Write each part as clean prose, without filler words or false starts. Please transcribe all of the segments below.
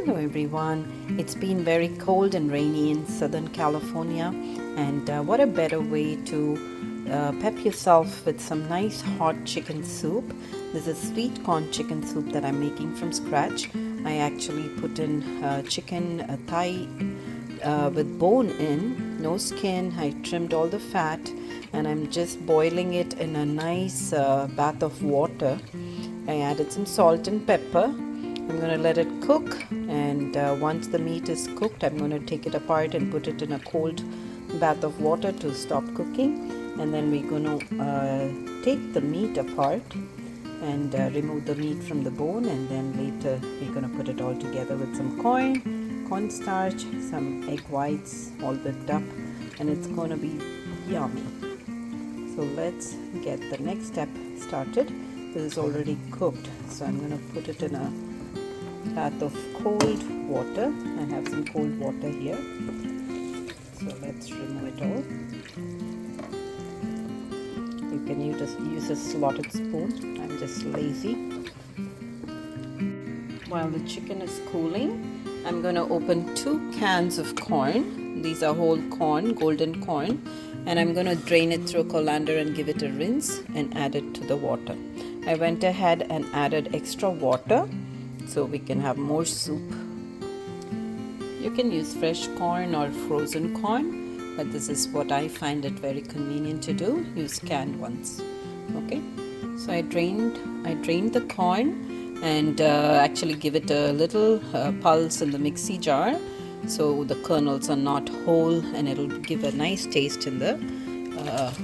Hello everyone. It's been very cold and rainy in Southern California, and what a better way to pep yourself with some nice hot chicken soup. This is sweet corn chicken soup that I'm making from scratch. I actually put in chicken thigh with bone in, no skin. I trimmed all the fat, and I'm just boiling it in a nice bath of water. I added some salt and pepper. I'm going to let it cook, and once the meat is cooked, I'm going to take it apart and put it in a cold bath of water to stop cooking. And then we're going to take the meat apart and remove the meat from the bone, and then later we're going to put it all together with some cornstarch, some egg whites all whipped up, and it's going to be yummy. So let's get the next step started. This is already cooked, so I'm going to put it in a bath of cold water. I have some cold water here, so let's remove it all. You can use a slotted spoon. I'm just lazy. While the chicken is cooling, I'm going to open 2 cans of corn. These are whole corn, golden corn, and I'm going to drain it through a colander and give it a rinse and add it to the water. I went ahead and added extra water so we can have more soup. You can use fresh corn or frozen corn, but this is what I find it very convenient to do. Use canned ones. Okay, so I drained the corn and actually give it a little pulse in the mixie jar so the kernels are not whole, and it'll give a nice taste in the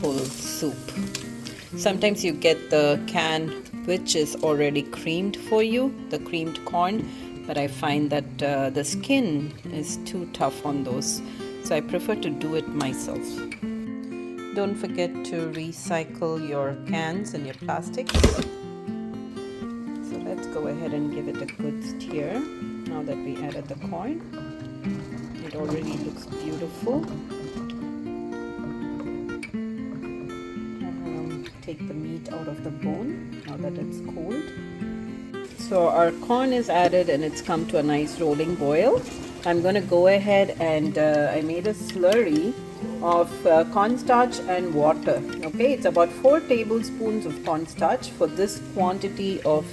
whole soup. Sometimes you get the can which is already creamed for you, the creamed corn, but I find that the skin is too tough on those, so I prefer to do it myself. Don't forget to recycle your cans and your plastics. So let's go ahead and give it a good stir now that we added the corn. It already looks beautiful. Take the meat out of the bone now that it's cold. So our corn is added and it's come to a nice rolling boil. I'm going to go ahead and I made a slurry of cornstarch and water. Okay, it's about 4 tablespoons of cornstarch for this quantity of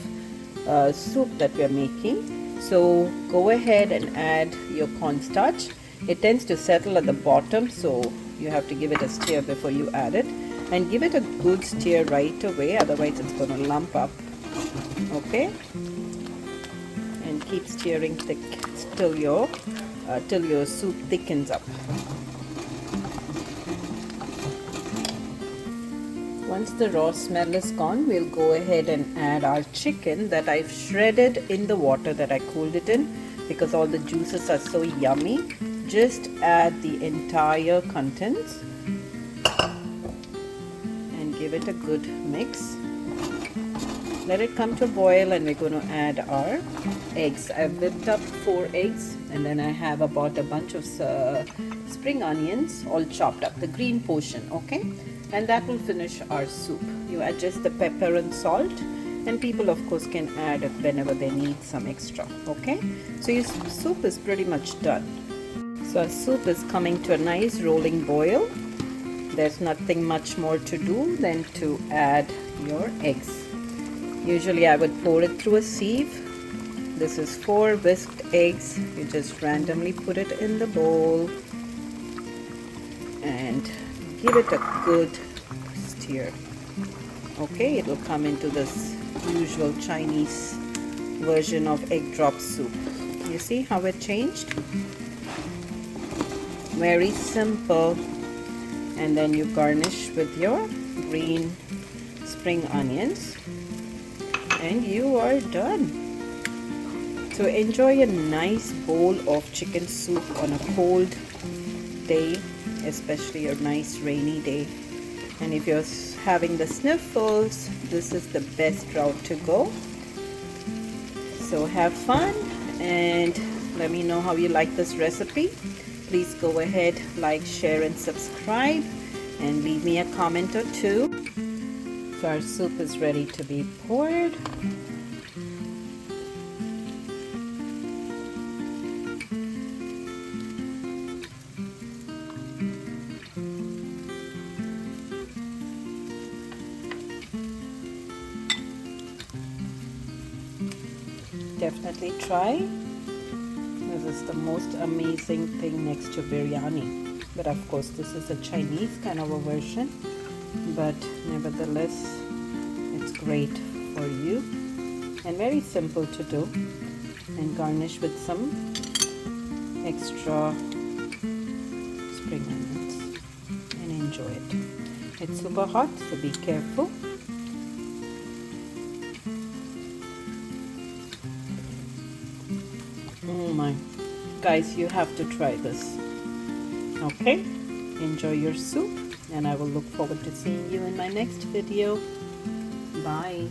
soup that we are making. So go ahead and add your cornstarch. It tends to settle at the bottom, so you have to give it a stir before you add it. And give it a good stir right away, otherwise it's going to lump up. Okay, and keep stirring thick till your soup thickens up. Once the raw smell is gone, we'll go ahead and add our chicken that I've shredded in the water that I cooled it in, because all the juices are so yummy. Just add the entire contents. Give it a good mix. Let it come to a boil, and we're going to add our eggs. I've whipped up 4 eggs, and then I have about a bunch of spring onions all chopped up, the green portion. Okay, and that will finish our soup. You adjust the pepper and salt, and people of course can add it whenever they need some extra. Okay, so your soup is pretty much done. So our soup is coming to a nice rolling boil. There's nothing much more to do than to add your eggs. Usually I would pour it through a sieve. This is 4 whisked eggs. You just randomly put it in the bowl and give it a good stir. Okay, it will come into this usual Chinese version of egg drop soup. You see how it changed? Very simple. And then you garnish with your green spring onions, and you are done. So enjoy a nice bowl of chicken soup on a cold day, especially a nice rainy day. And if you're having the sniffles, this is the best route to go. So have fun, and let me know how you like this recipe. Please go ahead, like, share and subscribe, and leave me a comment or 2. So our soup is ready to be poured. definitely try. This is the most amazing thing next to biryani. But of course, this is a Chinese kind of a version. But nevertheless, it's great for you and very simple to do. And garnish with some extra spring onions and enjoy it. It's super hot, so be careful. Oh my, guys, you have to try this. Okay, enjoy your soup, and I will look forward to seeing you in my next video. Bye.